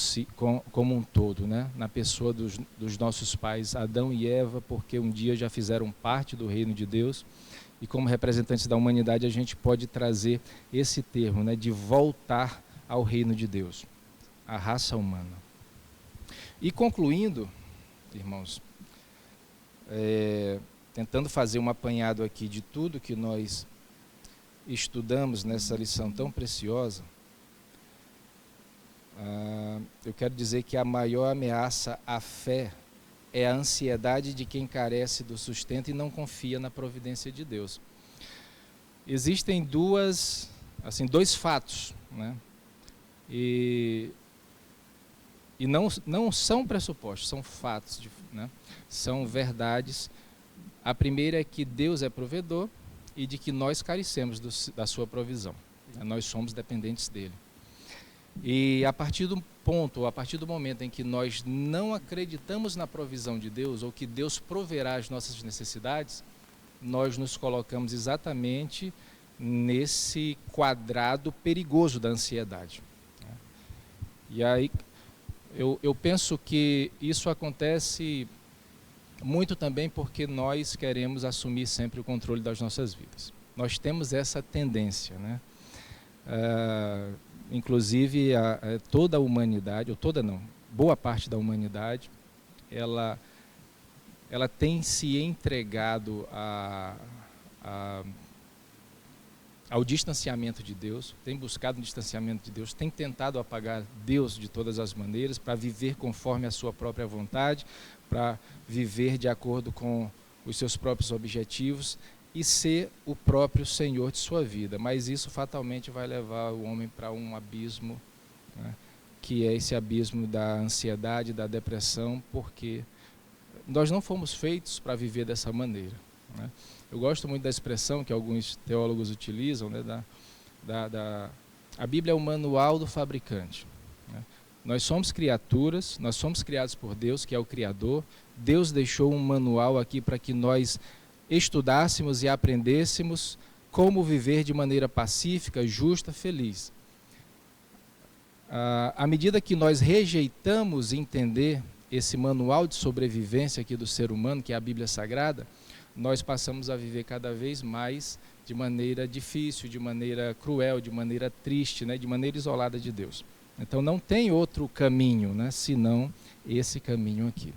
S3: um todo, né? Na pessoa dos nossos pais Adão e Eva, porque um dia já fizeram parte do reino de Deus, e como representantes da humanidade a gente pode trazer esse termo, né, de voltar ao reino de Deus, a raça humana. E concluindo, irmãos, tentando fazer um apanhado aqui de tudo que nós estudamos nessa lição tão preciosa, eu quero dizer que a maior ameaça à fé é a ansiedade de quem carece do sustento e não confia na providência de Deus. Existem dois fatos, né? E não são pressupostos, são fatos, né? São verdades. A primeira é que Deus é provedor e de que nós carecemos da sua provisão. Nós somos dependentes dele. E a partir do momento em que nós não acreditamos na provisão de Deus, ou que Deus proverá as nossas necessidades, nós nos colocamos exatamente nesse quadrado perigoso da ansiedade. E aí eu penso que isso acontece muito também porque nós queremos assumir sempre o controle das nossas vidas. Nós temos essa tendência, né? Inclusive toda a humanidade, ou toda não, boa parte da humanidade, ela tem se entregado ao distanciamento de Deus, tem buscado um distanciamento de Deus, tem tentado apagar Deus de todas as maneiras para viver conforme a sua própria vontade, para viver de acordo com os seus próprios objetivos e ser o próprio Senhor de sua vida. Mas isso fatalmente vai levar o homem para um abismo, né, que é esse abismo da ansiedade, da depressão, porque nós não fomos feitos para viver dessa maneira, né? Eu gosto muito da expressão que alguns teólogos utilizam, né, a Bíblia é o manual do fabricante, né? Nós somos criaturas, nós somos criados por Deus, que é o Criador. Deus deixou um manual aqui para que nós estudássemos e aprendêssemos como viver de maneira pacífica, justa, feliz. À medida que nós rejeitamos entender esse manual de sobrevivência aqui do ser humano, que é a Bíblia Sagrada, nós passamos a viver cada vez mais de maneira difícil, de maneira cruel, de maneira triste, né, de maneira isolada de Deus. Então não tem outro caminho, né, senão esse caminho aqui.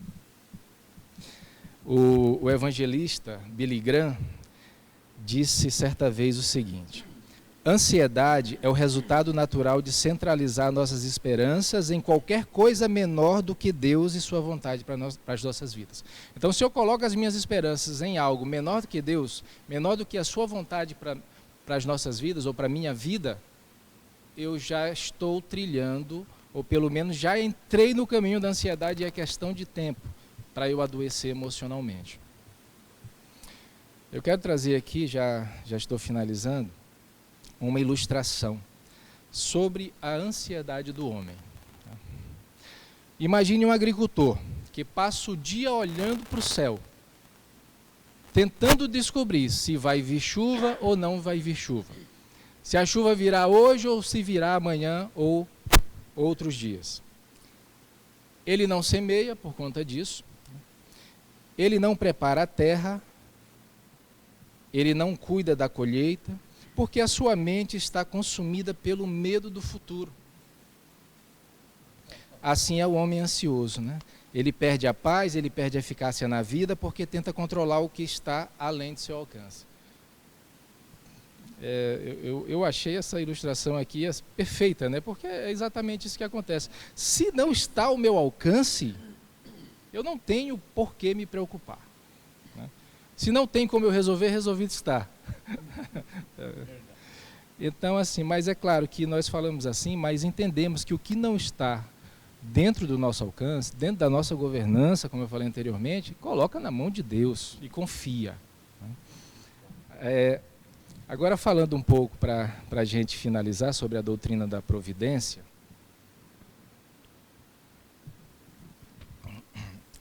S3: O evangelista Billy Graham disse certa vez o seguinte: ansiedade é o resultado natural de centralizar nossas esperanças em qualquer coisa menor do que Deus e sua vontade para as nossas vidas. Então, se eu coloco as minhas esperanças em algo menor do que Deus, menor do que a sua vontade para as nossas vidas ou para a minha vida, eu já estou trilhando, ou pelo menos já entrei no caminho da ansiedade, e é questão de tempo para eu adoecer emocionalmente. Eu quero trazer aqui, já estou finalizando, uma ilustração sobre a ansiedade do homem. Imagine um agricultor que passa o dia olhando para o céu, tentando descobrir se vai vir chuva ou não vai vir chuva, se a chuva virá hoje ou se virá amanhã ou outros dias. Ele não semeia por conta disso, ele não prepara a terra, ele não cuida da colheita, porque a sua mente está consumida pelo medo do futuro. Assim é o homem ansioso, né? Ele perde a paz, ele perde a eficácia na vida, porque tenta controlar o que está além de seu alcance. Eu achei essa ilustração aqui perfeita, né? Porque é exatamente isso que acontece. Se não está ao meu alcance, eu não tenho por que me preocupar, né? Se não tem como eu resolver, resolvido está. Então, assim, mas é claro que nós falamos assim, mas entendemos que o que não está dentro do nosso alcance, dentro da nossa governança, como eu falei anteriormente, coloca na mão de Deus e confia, né? Agora, falando um pouco para a gente finalizar sobre a doutrina da providência,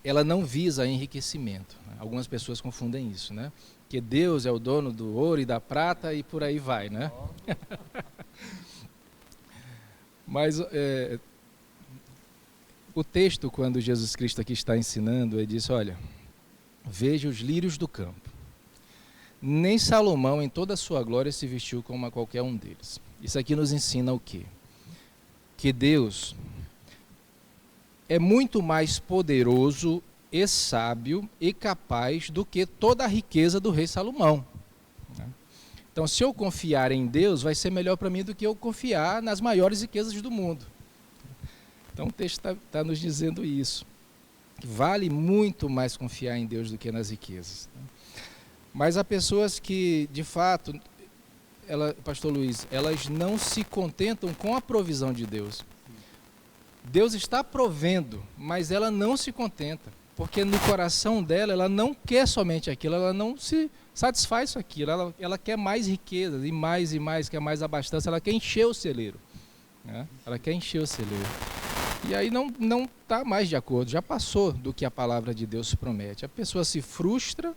S3: ela não visa enriquecimento, né? Algumas pessoas confundem isso, né? Que Deus é o dono do ouro e da prata e por aí vai, né? Mas o texto, quando Jesus Cristo aqui está ensinando, ele diz, olha, veja os lírios do campo. Nem Salomão, em toda a sua glória, se vestiu como a qualquer um deles. Isso aqui nos ensina o quê? Que Deus é muito mais poderoso e sábio e capaz do que toda a riqueza do rei Salomão. Então, se eu confiar em Deus, vai ser melhor para mim do que eu confiar nas maiores riquezas do mundo. Então, o texto está nos dizendo isso. Que vale muito mais confiar em Deus do que nas riquezas. Mas há pessoas que, de fato, Pastor Luiz, elas não se contentam com a provisão de Deus. Deus está provendo, mas ela não se contenta. Porque no coração dela, ela não quer somente aquilo, ela não se satisfaz com aquilo, ela quer mais riqueza, e mais, quer mais abastança, ela quer encher o celeiro. Né? Ela quer encher o celeiro. E aí não está mais de acordo, já passou do que a palavra de Deus promete. A pessoa se frustra,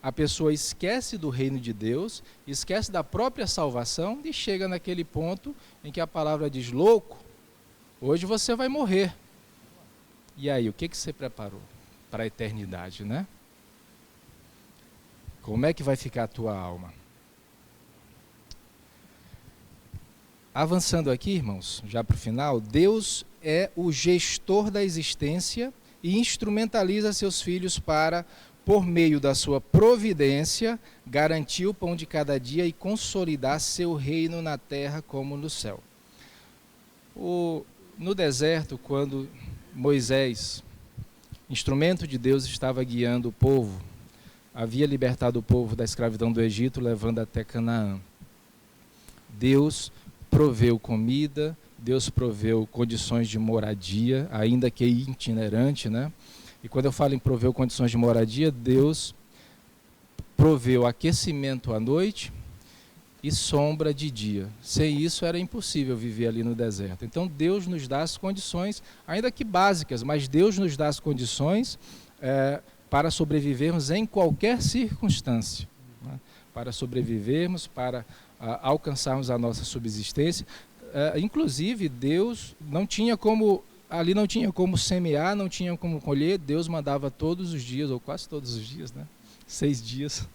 S3: a pessoa esquece do reino de Deus, esquece da própria salvação e chega naquele ponto em que a palavra diz, louco, hoje você vai morrer. E aí, o que você preparou para a eternidade, né? Como é que vai ficar a tua alma? Avançando aqui, irmãos, já para o final, Deus é o gestor da existência e instrumentaliza seus filhos para, por meio da sua providência, garantir o pão de cada dia e consolidar seu reino na terra como no céu. No deserto, quando Moisés, instrumento de Deus, estava guiando o povo, havia libertado o povo da escravidão do Egito, levando até Canaã. Deus proveu comida, Deus proveu condições de moradia, ainda que itinerante, né? E quando eu falo em proveu condições de moradia, Deus proveu aquecimento à noite e sombra de dia. Sem isso era impossível viver ali no deserto. Então Deus nos dá as condições, ainda que básicas, mas Deus nos dá as condições para sobrevivermos em qualquer circunstância. Né? Para sobrevivermos, para alcançarmos a nossa subsistência. Inclusive Deus ali não tinha como semear, não tinha como colher, Deus mandava todos os dias, ou quase todos os dias, né? 6 dias,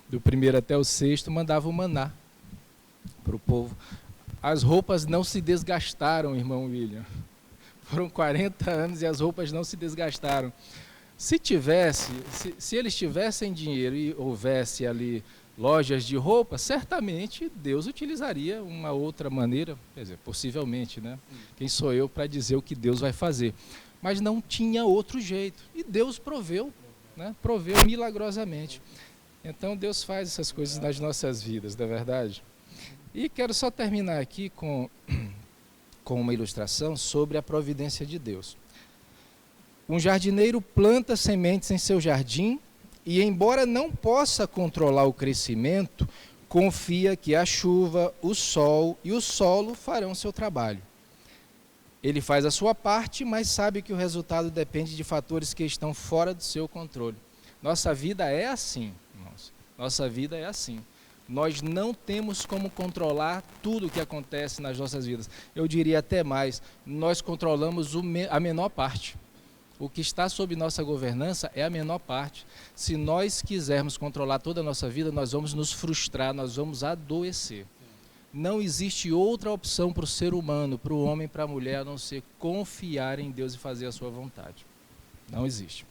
S3: do primeiro até o sexto, mandava o maná para o povo. As roupas não se desgastaram, irmão William. Foram 40 anos e as roupas não se desgastaram. Se eles tivessem dinheiro e houvesse ali lojas de roupa, certamente Deus utilizaria uma outra maneira, quer dizer, possivelmente, né? Quem sou eu para dizer o que Deus vai fazer? Mas não tinha outro jeito. E Deus proveu, né? Proveu milagrosamente. Então Deus faz essas coisas nas nossas vidas, não é verdade? E quero só terminar aqui com uma ilustração sobre a providência de Deus. Um jardineiro planta sementes em seu jardim e, embora não possa controlar o crescimento, confia que a chuva, o sol e o solo farão seu trabalho. Ele faz a sua parte, mas sabe que o resultado depende de fatores que estão fora do seu controle. Nossa vida é assim, irmãos. Nossa vida é assim. Nós não temos como controlar tudo o que acontece nas nossas vidas. Eu diria até mais, nós controlamos a menor parte. O que está sob nossa governança é a menor parte. Se nós quisermos controlar toda a nossa vida, nós vamos nos frustrar, nós vamos adoecer. Não existe outra opção para o ser humano, para o homem, para a mulher, a não ser confiar em Deus e fazer a sua vontade. Não existe.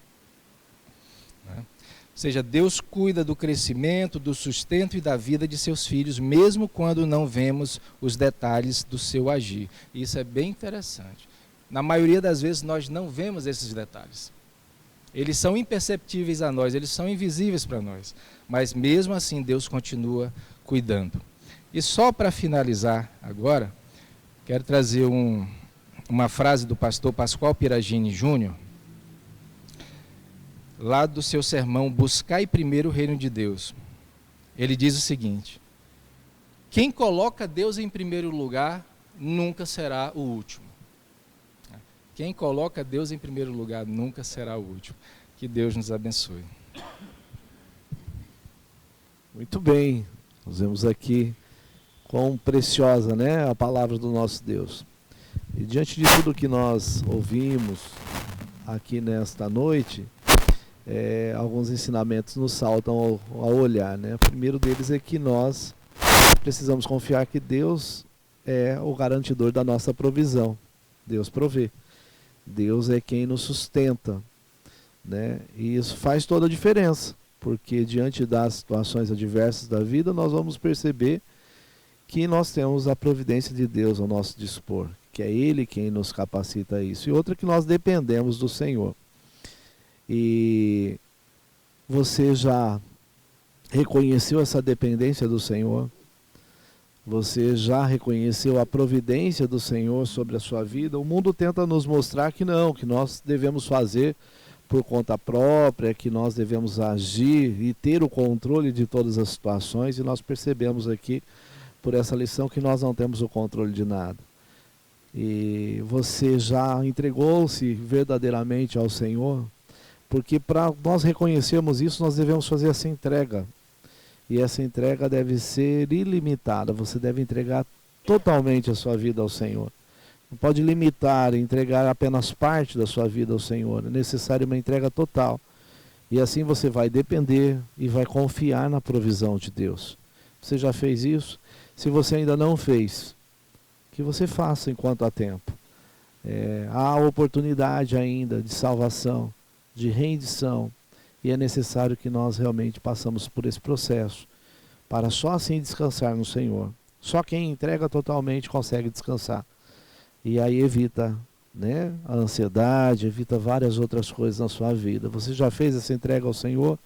S3: Né? Ou seja, Deus cuida do crescimento, do sustento e da vida de seus filhos, mesmo quando não vemos os detalhes do seu agir. Isso é bem interessante. Na maioria das vezes nós não vemos esses detalhes. Eles são imperceptíveis a nós, eles são invisíveis para nós. Mas mesmo assim Deus continua cuidando. E só para finalizar agora, quero trazer uma frase do pastor Pascoal Piragini Júnior, lá do seu sermão Buscai primeiro o reino de Deus. Ele diz o seguinte: quem coloca Deus em primeiro lugar nunca será o último. Quem coloca Deus em primeiro lugar nunca será o último. Que Deus nos abençoe.
S1: Muito bem. Nós vemos aqui quão preciosa, né, a palavra do nosso Deus. E diante de tudo que nós ouvimos aqui nesta noite, alguns ensinamentos nos saltam ao olhar, né? O primeiro deles é que nós precisamos confiar que Deus é o garantidor da nossa provisão. Deus provê. Deus é quem nos sustenta, né? E isso faz toda a diferença, porque diante das situações adversas da vida, nós vamos perceber que nós temos a providência de Deus ao nosso dispor, que é Ele quem nos capacita a isso. E outra, que nós dependemos do Senhor. E você já reconheceu essa dependência do Senhor? Você já reconheceu a providência do Senhor sobre a sua vida? O mundo tenta nos mostrar que não, que nós devemos fazer por conta própria, que nós devemos agir e ter o controle de todas as situações, e nós percebemos aqui, por essa lição, que nós não temos o controle de nada. E você já entregou-se verdadeiramente ao Senhor? Porque para nós reconhecermos isso, nós devemos fazer essa entrega. E essa entrega deve ser ilimitada. Você deve entregar totalmente a sua vida ao Senhor. Não pode limitar, entregar apenas parte da sua vida ao Senhor. É necessário uma entrega total. E assim você vai depender e vai confiar na provisão de Deus. Você já fez isso? Se você ainda não fez, que você faça enquanto há tempo. Há oportunidade ainda de salvação, de rendição. E é necessário que nós realmente passamos por esse processo, para só assim descansar no Senhor. Só quem entrega totalmente consegue descansar. E aí evita, né, a ansiedade, evita várias outras coisas na sua vida. Você já fez essa entrega ao Senhor?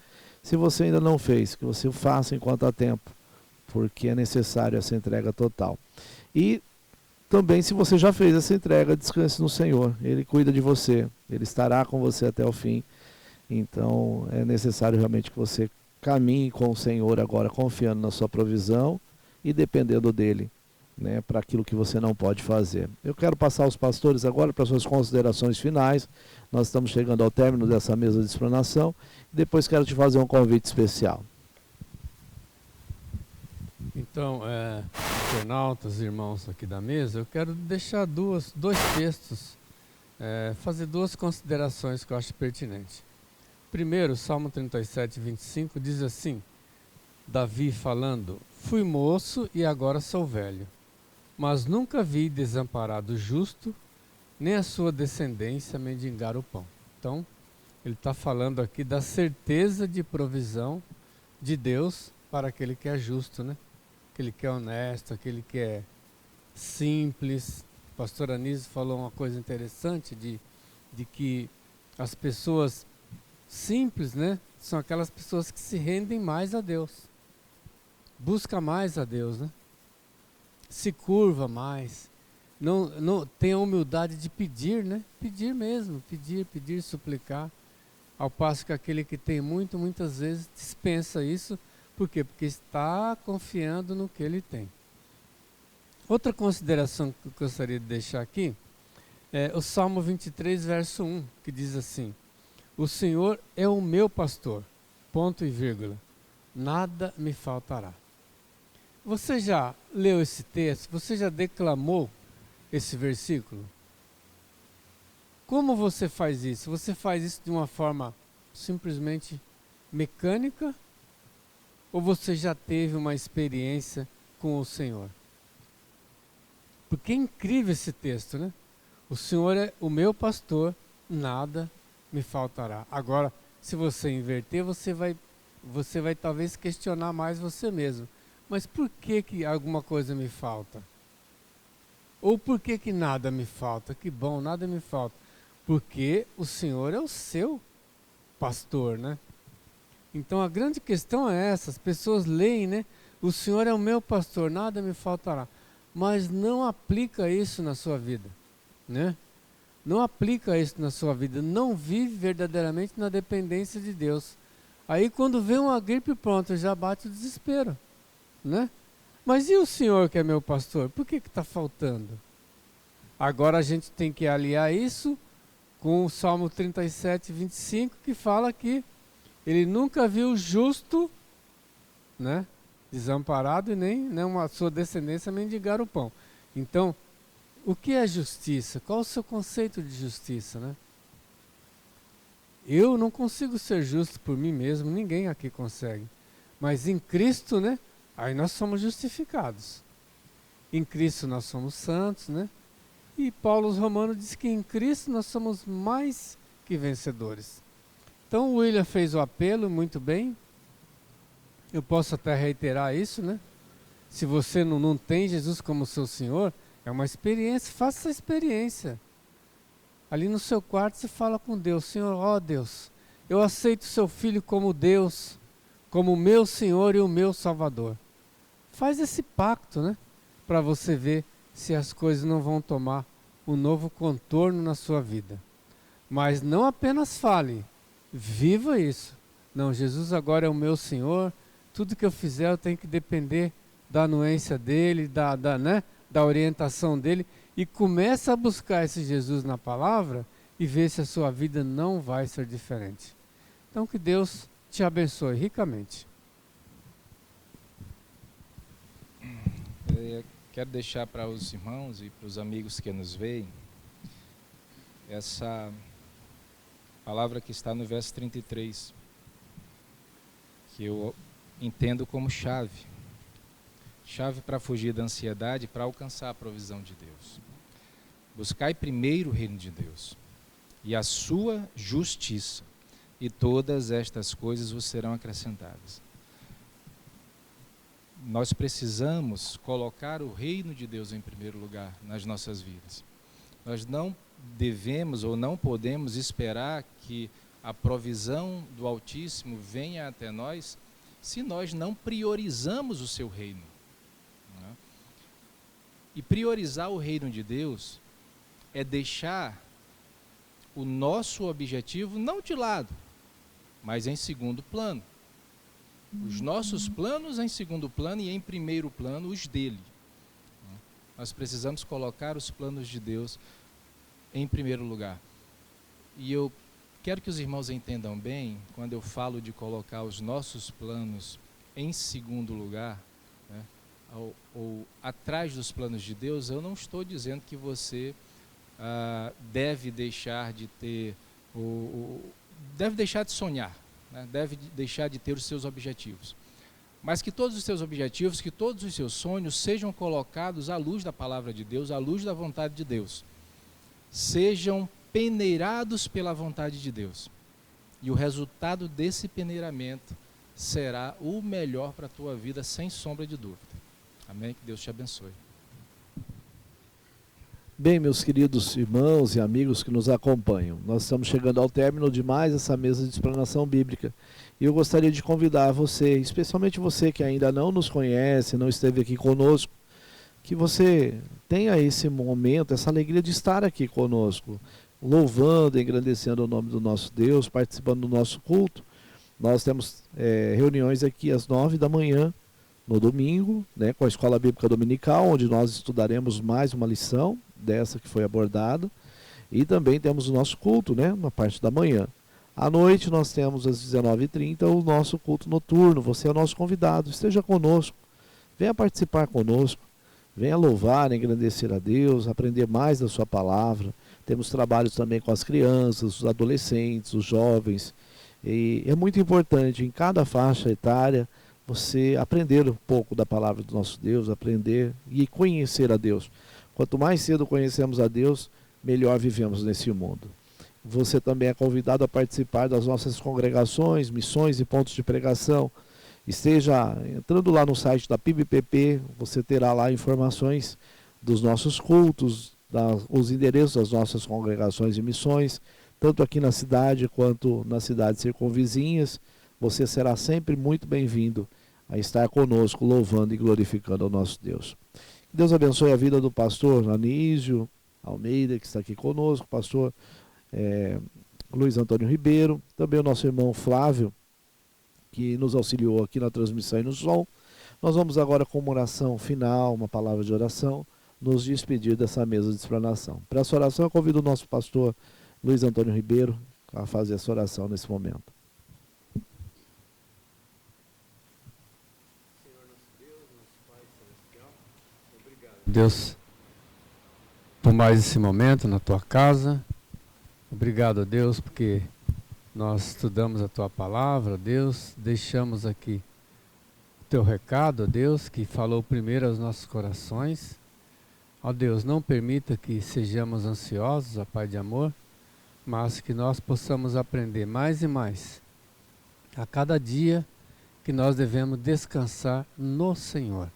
S1: Se você ainda não fez, que você o faça enquanto há tempo, porque é necessário essa entrega total. E também, se você já fez essa entrega, descanse no Senhor. Ele cuida de você, Ele estará com você até o fim. Então é necessário realmente que você caminhe com o Senhor agora, confiando na sua provisão e dependendo dEle, né, para aquilo que você não pode fazer. Eu quero passar aos pastores agora para suas considerações finais. Nós estamos chegando ao término dessa mesa de explanação. Depois quero te fazer um convite especial.
S2: Então, internautas, irmãos aqui da mesa, eu quero deixar dois textos, fazer duas considerações que eu acho pertinentes. Primeiro, Salmo 37, 25, diz assim, Davi falando, fui moço e agora sou velho, mas nunca vi desamparado justo, nem a sua descendência mendigar o pão. Então, ele está falando aqui da certeza de provisão de Deus para aquele que é justo, né? Aquele que é honesto, aquele que é simples. O pastor Anísio falou uma coisa interessante de que as pessoas simples, né, são aquelas pessoas que se rendem mais a Deus, busca mais a Deus, né? Se curva mais, não tem a humildade de pedir, né? Pedir mesmo, pedir, suplicar. Ao passo que aquele que tem muito, muitas vezes dispensa isso. Por quê? Porque está confiando no que ele tem. Outra consideração que eu gostaria de deixar aqui é o Salmo 23, verso 1, que diz assim, o Senhor é o meu pastor, ponto e vírgula, nada me faltará. Você já leu esse texto? Você já declamou esse versículo? Como você faz isso? Você faz isso de uma forma simplesmente mecânica? Ou você já teve uma experiência com o Senhor? Porque é incrível esse texto, né? O Senhor é o meu pastor, nada me faltará. Agora, se você inverter, você vai talvez questionar mais você mesmo. Mas por que alguma coisa me falta? Ou por que nada me falta? Que bom, nada me falta. Porque o Senhor é o seu pastor, né? Então a grande questão é essa, as pessoas leem, né? O Senhor é o meu pastor, nada me faltará. Mas não aplica isso na sua vida, né? Não aplica isso na sua vida, não vive verdadeiramente na dependência de Deus. Aí quando vem uma gripe, pronto, já bate o desespero, né? Mas e o Senhor que é meu pastor? Por que está faltando? Agora a gente tem que aliar isso com o Salmo 37, 25, que fala que ele nunca viu o justo, né, desamparado e nem a sua descendência mendigar o pão. Então, o que é justiça? Qual o seu conceito de justiça, né? Eu não consigo ser justo por mim mesmo, ninguém aqui consegue. Mas em Cristo, né? Aí nós somos justificados. Em Cristo nós somos santos, né? E Paulo aos Romanos diz que em Cristo nós somos mais que vencedores. Então o William fez o apelo muito bem. Eu posso até reiterar isso, né? Se você não tem Jesus como seu Senhor, é uma experiência, faça essa experiência. Ali no seu quarto você fala com Deus: Senhor, ó Deus, eu aceito o seu Filho como Deus, como o meu Senhor e o meu Salvador. Faz esse pacto, né? Para você ver se as coisas não vão tomar um novo contorno na sua vida. Mas não apenas fale, viva isso. Não, Jesus agora é o meu Senhor, tudo que eu fizer eu tenho que depender da anuência dele, da orientação dele, e começa a buscar esse Jesus na palavra e ver se a sua vida não vai ser diferente. Então que Deus te abençoe ricamente.
S3: Quero deixar para os irmãos e para os amigos que nos veem essa palavra que está no verso 33, que eu entendo como chave para fugir da ansiedade, para alcançar a provisão de Deus. Buscai primeiro o reino de Deus e a sua justiça, e todas estas coisas vos serão acrescentadas. Nós precisamos colocar o reino de Deus em primeiro lugar nas nossas vidas. Nós não devemos ou não podemos esperar que a provisão do Altíssimo venha até nós se nós não priorizamos o seu reino. E priorizar o reino de Deus é deixar o nosso objetivo não de lado, mas em segundo plano. Os nossos planos em segundo plano e em primeiro plano os dele. Nós precisamos colocar os planos de Deus em primeiro lugar. E eu quero que os irmãos entendam bem, quando eu falo de colocar os nossos planos em segundo lugar, né, ou atrás dos planos de Deus, eu não estou dizendo que você deve deixar de ter, deve deixar de sonhar, né, deve deixar de ter os seus objetivos. Mas que todos os seus objetivos, que todos os seus sonhos sejam colocados à luz da palavra de Deus, à luz da vontade de Deus. Sejam peneirados pela vontade de Deus. E o resultado desse peneiramento será o melhor para a tua vida, sem sombra de dúvida. Amém? Que Deus te abençoe.
S1: Bem, meus queridos irmãos e amigos que nos acompanham, nós estamos chegando ao término de mais essa mesa de explanação bíblica. E eu gostaria de convidar você, especialmente você que ainda não nos conhece, não esteve aqui conosco, que você tenha esse momento, essa alegria de estar aqui conosco, louvando, engrandecendo o nome do nosso Deus, participando do nosso culto. Nós temos reuniões aqui às 9 da manhã, no domingo, né, com a Escola Bíblica Dominical, onde nós estudaremos mais uma lição dessa que foi abordada. E também temos o nosso culto, né, na parte da manhã. À noite nós temos às 19h30 o nosso culto noturno. Você é o nosso convidado, esteja conosco, venha participar conosco, venha louvar, engrandecer a Deus, aprender mais da sua palavra. Temos trabalhos também com as crianças, os adolescentes, os jovens. E é muito importante em cada faixa etária você aprender um pouco da palavra do nosso Deus, aprender e conhecer a Deus. Quanto mais cedo conhecemos a Deus, melhor vivemos nesse mundo. Você também é convidado a participar das nossas congregações, missões e pontos de pregação. Esteja entrando lá no site da PIBPP, você terá lá informações dos nossos cultos, os endereços das nossas congregações e missões, tanto aqui na cidade quanto nas cidades circunvizinhas. Você será sempre muito bem-vindo a estar conosco, louvando e glorificando ao nosso Deus. Que Deus abençoe a vida do pastor Anísio Almeida, que está aqui conosco, pastor Luiz Antônio Ribeiro, também o nosso irmão Flávio, que nos auxiliou aqui na transmissão e no som. Nós vamos agora com uma oração final, uma palavra de oração, nos despedir dessa mesa de explanação. Para essa oração eu convido o nosso pastor Luiz Antônio Ribeiro a fazer essa oração nesse momento.
S2: Deus, por mais esse momento na tua casa. Obrigado, a Deus, porque nós estudamos a tua palavra, Deus, deixamos aqui o teu recado, Deus, que falou primeiro aos nossos corações. Ó Deus, não permita que sejamos ansiosos, ó Pai de amor, mas que nós possamos aprender mais e mais a cada dia que nós devemos descansar no Senhor.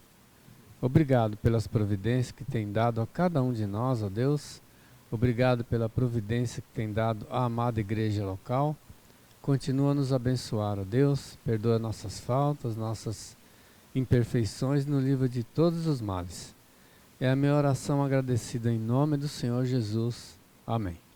S2: Obrigado pelas providências que tem dado a cada um de nós, ó Deus. Obrigado pela providência que tem dado à amada igreja local. Continua a nos abençoar, ó Deus. Perdoa nossas faltas, nossas imperfeições, no livro de todos os males. É a minha oração agradecida em nome do Senhor Jesus. Amém.